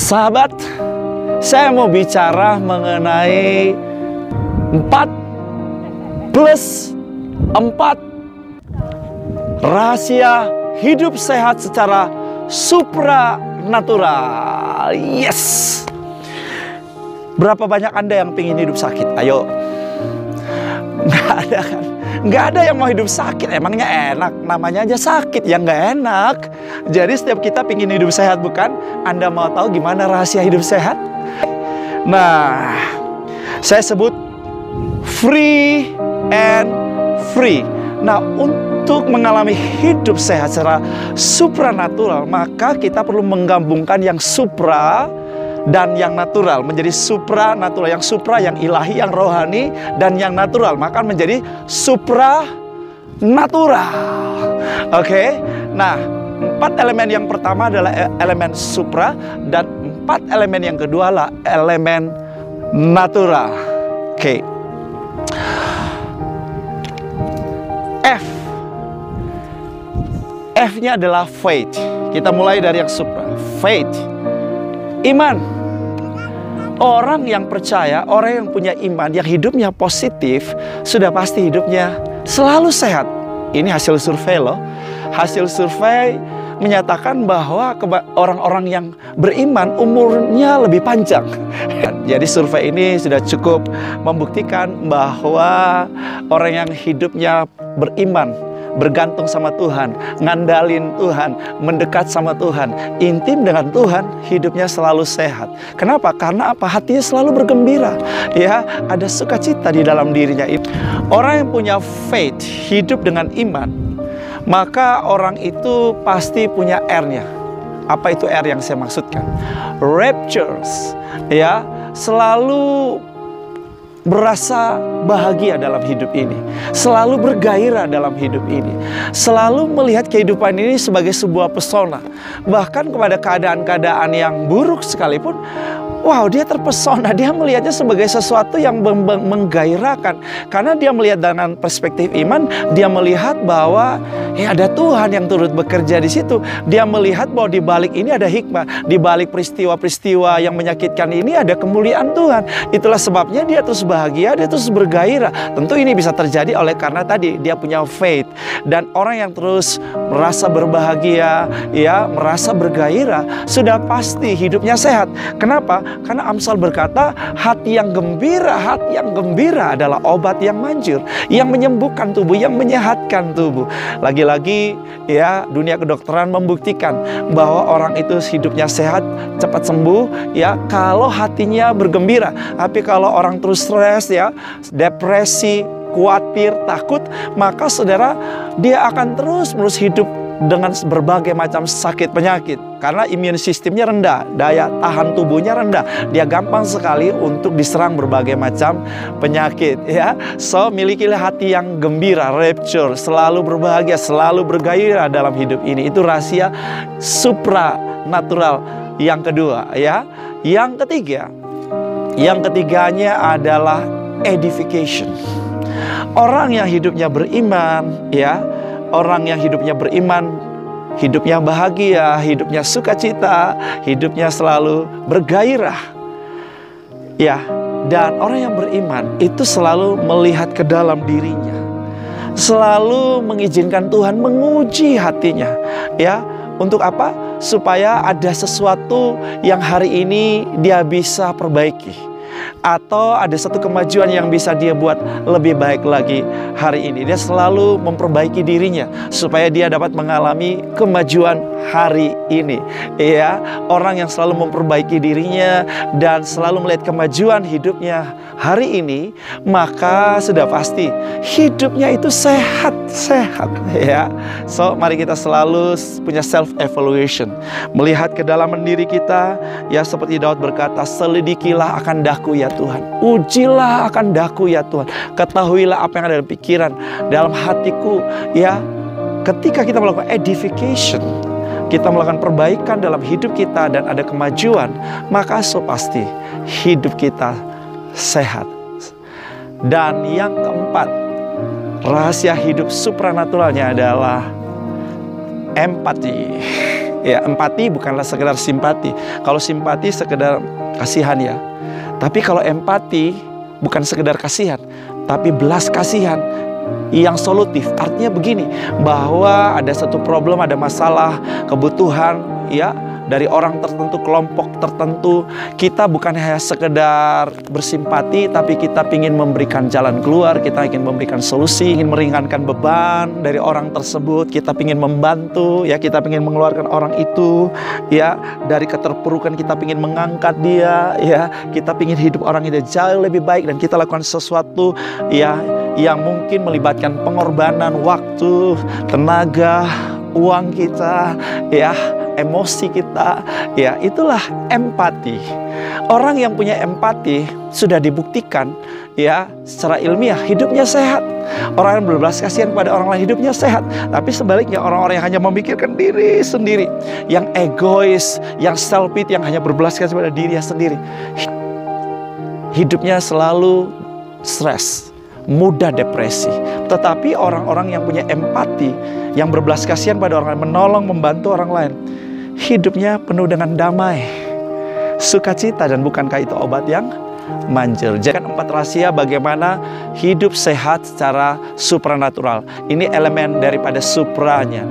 Sahabat, saya mau bicara mengenai 4+4 rahasia hidup sehat secara supranatural. Yes. Berapa banyak Anda yang ingin hidup sakit? Ayo. Nggak ada kan? Nggak ada yang mau hidup sakit. Emangnya enak? Namanya aja sakit, yang nggak enak. Jadi setiap kita ingin hidup sehat, bukan? Anda mau tahu gimana rahasia hidup sehat? Nah, saya sebut free and free. Nah, untuk mengalami hidup sehat secara supranatural, maka kita perlu menggabungkan yang supra dan yang natural menjadi supranatural. Yang supra yang ilahi, yang rohani, dan yang natural maka menjadi supranatural. Oke. Nah, 4 elemen yang pertama adalah elemen supra, dan 4 elemen yang kedua adalah elemen natural. Oke. F-nya adalah faith. Kita mulai dari yang supra. Faith, iman. Orang yang percaya, orang yang punya iman, yang hidupnya positif, sudah pasti hidupnya selalu sehat. Ini hasil survei loh. Hasil survei menyatakan bahwa orang-orang yang beriman umurnya lebih panjang. Jadi survei ini sudah cukup membuktikan bahwa orang yang hidupnya beriman, bergantung sama Tuhan, ngandalin Tuhan, mendekat sama Tuhan, intim dengan Tuhan, hidupnya selalu sehat. Kenapa? Karena apa? Hatinya selalu bergembira. Ya, ada sukacita di dalam dirinya. Orang yang punya faith, hidup dengan iman, maka orang itu pasti punya R-nya. Apa itu R yang saya maksudkan? Raptures. Ya, selalu berasa bahagia dalam hidup ini, selalu bergairah dalam hidup ini, selalu melihat kehidupan ini sebagai sebuah pesona. Bahkan kepada keadaan-keadaan yang buruk sekalipun, wow, dia terpesona, dia melihatnya sebagai sesuatu yang menggairahkan. Karena dia melihat dengan perspektif iman, dia melihat bahwa ada Tuhan yang turut bekerja di situ. Dia melihat bahwa di balik ini ada hikmah, di balik peristiwa-peristiwa yang menyakitkan ini ada kemuliaan Tuhan. Itulah sebabnya dia terus bahagia, dia terus bergairah. Tentu ini bisa terjadi oleh karena tadi dia punya faith. Dan orang yang terus merasa berbahagia, ya, merasa bergairah, sudah pasti hidupnya sehat. Kenapa? Karena Amsal berkata, hati yang gembira adalah obat yang manjur, yang menyembuhkan tubuh, yang menyehatkan tubuh. Lagi-lagi, ya, dunia kedokteran membuktikan bahwa orang itu hidupnya sehat, cepat sembuh, ya, kalau hatinya bergembira. Tapi kalau orang terus stres, ya, depresi, khawatir, takut, maka saudara, dia akan terus-menerus hidup dengan berbagai macam sakit penyakit. Karena imun sistemnya rendah, daya tahan tubuhnya rendah, dia gampang sekali untuk diserang berbagai macam penyakit, ya. So, milikilah hati yang gembira, rapture, selalu berbahagia, selalu bergairah dalam hidup ini. Itu rahasia supranatural yang kedua, ya. Yang ketiganya adalah edification. Orang yang hidupnya beriman, ya, orang yang hidupnya beriman, hidupnya bahagia, hidupnya sukacita, hidupnya selalu bergairah. Ya, dan orang yang beriman itu selalu melihat ke dalam dirinya, selalu mengizinkan Tuhan menguji hatinya. Ya, untuk apa? Supaya ada sesuatu yang hari ini dia bisa perbaiki, atau ada satu kemajuan yang bisa dia buat lebih baik lagi hari ini. Dia selalu memperbaiki dirinya supaya dia dapat mengalami kemajuan hari ini. Ya, orang yang selalu memperbaiki dirinya dan selalu melihat kemajuan hidupnya hari ini, maka sudah pasti hidupnya itu sehat. Ya, so mari kita selalu punya self evaluation, melihat ke dalam diri kita. Ya, seperti Daud berkata, selidikilah akan daku ya Tuhan, ujilah akan daku ya Tuhan, ketahuilah apa yang ada dalam pikiran, dalam hatiku. Ya, ketika kita melakukan edification, kita melakukan perbaikan dalam hidup kita dan ada kemajuan, maka so pasti hidup kita sehat. Dan yang keempat, rahasia hidup supranaturalnya adalah empati. Ya, empati bukanlah sekedar simpati. Kalau simpati sekedar kasihan ya. Tapi kalau empati bukan sekedar kasihan, tapi belas kasihan yang solutif. Artinya begini, bahwa ada satu problem, ada masalah, kebutuhan ya dari orang tertentu, kelompok tertentu. Kita bukan hanya sekedar bersimpati, tapi kita ingin memberikan jalan keluar, kita ingin memberikan solusi, ingin meringankan beban dari orang tersebut. Kita ingin membantu, ya, kita ingin mengeluarkan orang itu, ya, dari keterpurukan. Kita ingin mengangkat dia, ya, kita ingin hidup orang itu jauh lebih baik, dan kita lakukan sesuatu, ya, yang mungkin melibatkan pengorbanan waktu, tenaga, uang kita, ya, emosi kita, ya, itulah empati. Orang yang punya empati sudah dibuktikan, ya, secara ilmiah hidupnya sehat. Orang yang berbelas kasihan pada orang lain hidupnya sehat. Tapi sebaliknya orang-orang yang hanya memikirkan diri sendiri, yang egois, yang selfish, yang hanya berbelas kasihan pada dirinya sendiri, hidupnya selalu stres, mudah depresi. Tetapi orang-orang yang punya empati, yang berbelas kasihan pada orang lain, menolong, membantu orang lain, hidupnya penuh dengan damai, sukacita, dan bukankah itu obat yang manjur? Jangan 4 rahasia bagaimana hidup sehat secara supranatural. Ini elemen daripada supranya.